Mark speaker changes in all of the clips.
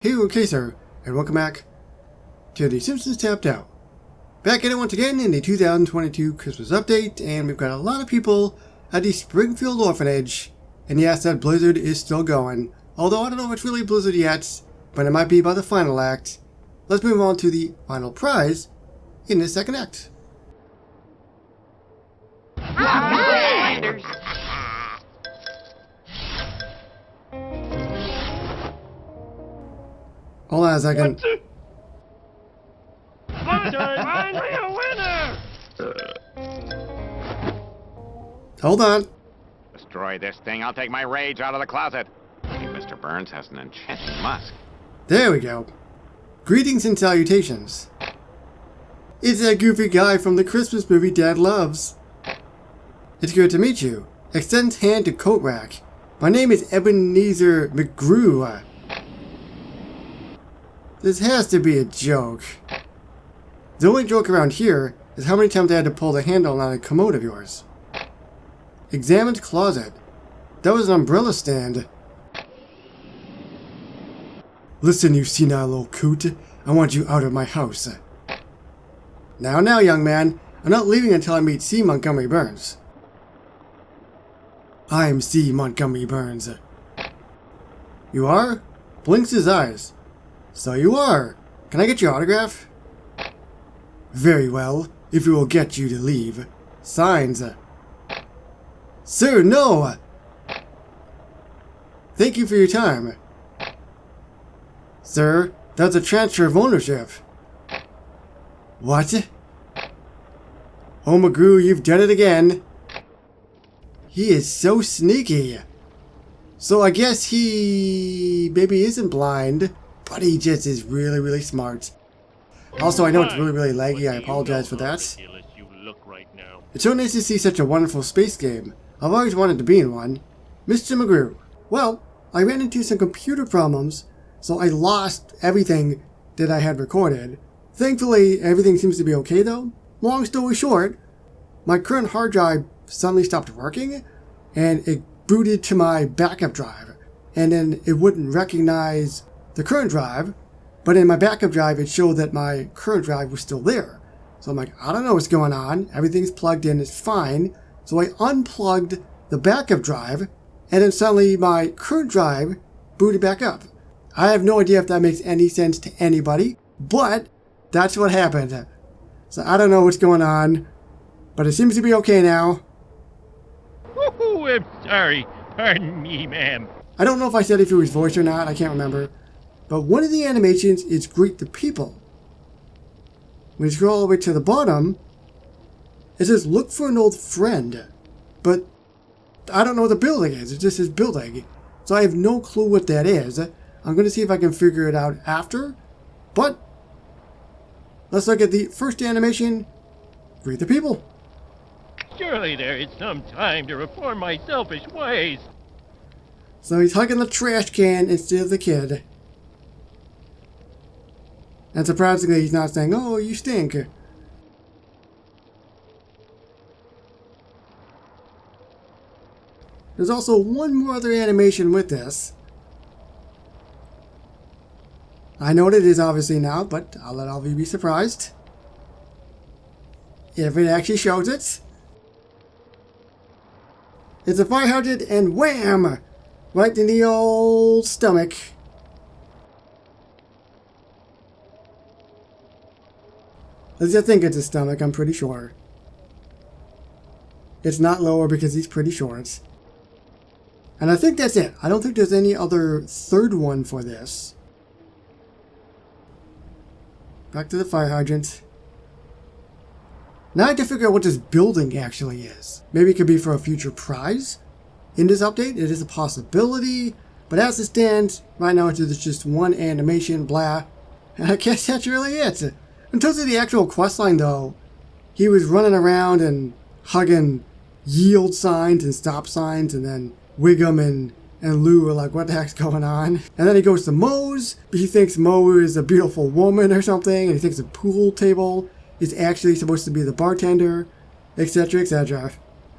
Speaker 1: Hey, okay, sir, and welcome back to the Simpsons Tapped Out. Back at it once again in the 2022 Christmas update, and we've got a lot of people at the Springfield Orphanage, and yes, that blizzard is still going, although I don't know if it's really a blizzard yet, but it might be by the final act. Let's move on to the final prize in the second act. Hold on a second.
Speaker 2: Finally a winner!
Speaker 1: Hold on.
Speaker 3: Destroy this thing, I'll take my rage out of the closet. Hey, Mr. Burns has an enchanting musk.
Speaker 1: There we go. Greetings and salutations. It's that goofy guy from the Christmas movie Dad loves. It's good to meet you. Extends hand to coat rack. My name is Ebenezer McGrew. This has to be a joke. The only joke around here is how many times I had to pull the handle on a commode of yours. Examined closet. That was an umbrella stand. Listen, you senile little coot. I want you out of my house. Now, young man. I'm not leaving until I meet C. Montgomery Burns. I'm C. Montgomery Burns. You are? Blinks his eyes. So you are. Can I get your autograph? Very well, if it will get you to leave. Signs. Sir, no! Thank you for your time. Sir, that's a transfer of ownership. What? Oh, McGrew, you've done it again. He is so sneaky. So I guess he maybe isn't blind, but he just is really smart. Also, I know it's really laggy. I apologize for that. It's so nice to see such a wonderful space game. I've always wanted to be in one. Mr. McGrew. Well, I ran into some computer problems, so I lost everything that I had recorded. Thankfully, everything seems to be okay though. Long story short, my current hard drive suddenly stopped working, and it booted to my backup drive, and then it wouldn't recognize the current drive, but in my backup drive it showed that my current drive was still there. So I'm like, I don't know what's going on. Everything's plugged in, it's fine. So I unplugged the backup drive, and then suddenly my current drive booted back up. I have no idea if that makes any sense to anybody, but that's what happened. So I don't know what's going on, but it seems to be okay now.
Speaker 2: Woo-hoo, I'm sorry. Pardon me, ma'am.
Speaker 1: I don't know if I said if it was voiced or not, I can't remember. But one of the animations is Greet the People. When you scroll all the way to the bottom, it says look for an old friend. But I don't know what the building is. It just says building. So I have no clue what that is. I'm going to see if I can figure it out after. But let's look at the first animation, Greet the People.
Speaker 2: Surely there is some time to reform my selfish ways.
Speaker 1: So he's hugging the trash can instead of the kid. And surprisingly, he's not saying, oh, you stink. There's also one more other animation with this. I know what it is obviously now, but I'll let all of you be surprised if it actually shows it. It's a fire hydrant and wham! Right in the old stomach. At least I think it's his stomach, I'm pretty sure. It's not lower because he's pretty short. And I think that's it. I don't think there's any other third one for this. Back to the fire hydrant. Now I have to figure out what this building actually is. Maybe it could be for a future prize. In this update, it is a possibility. But as it stands, right now it's just one animation, blah. And I guess that's really it. In terms of the actual questline though, he was running around and hugging yield signs and stop signs, and then Wiggum and Lou are like, what the heck's going on? And then he goes to Moe's, but he thinks Moe is a beautiful woman or something, and he thinks the pool table is actually supposed to be the bartender, etc, etc.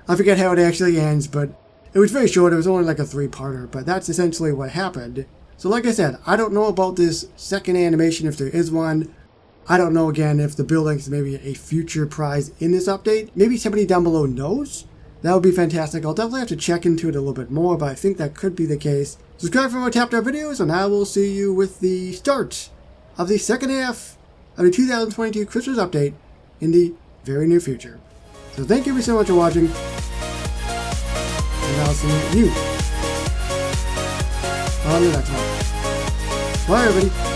Speaker 1: I forget how it actually ends, but it was very short. It was only like a 3-parter, but that's essentially what happened. So like I said, I don't know about this second animation if there is one. I don't know again if the building is maybe a future prize in this update. Maybe somebody down below knows. That would be fantastic. I'll definitely have to check into it a little bit more, but I think that could be the case. Subscribe for more Tap Dart videos, and I will see you with the start of the second half of the 2022 Christmas update in the very near future. So thank you so much for watching, and I'll see you on the next one. Bye everybody.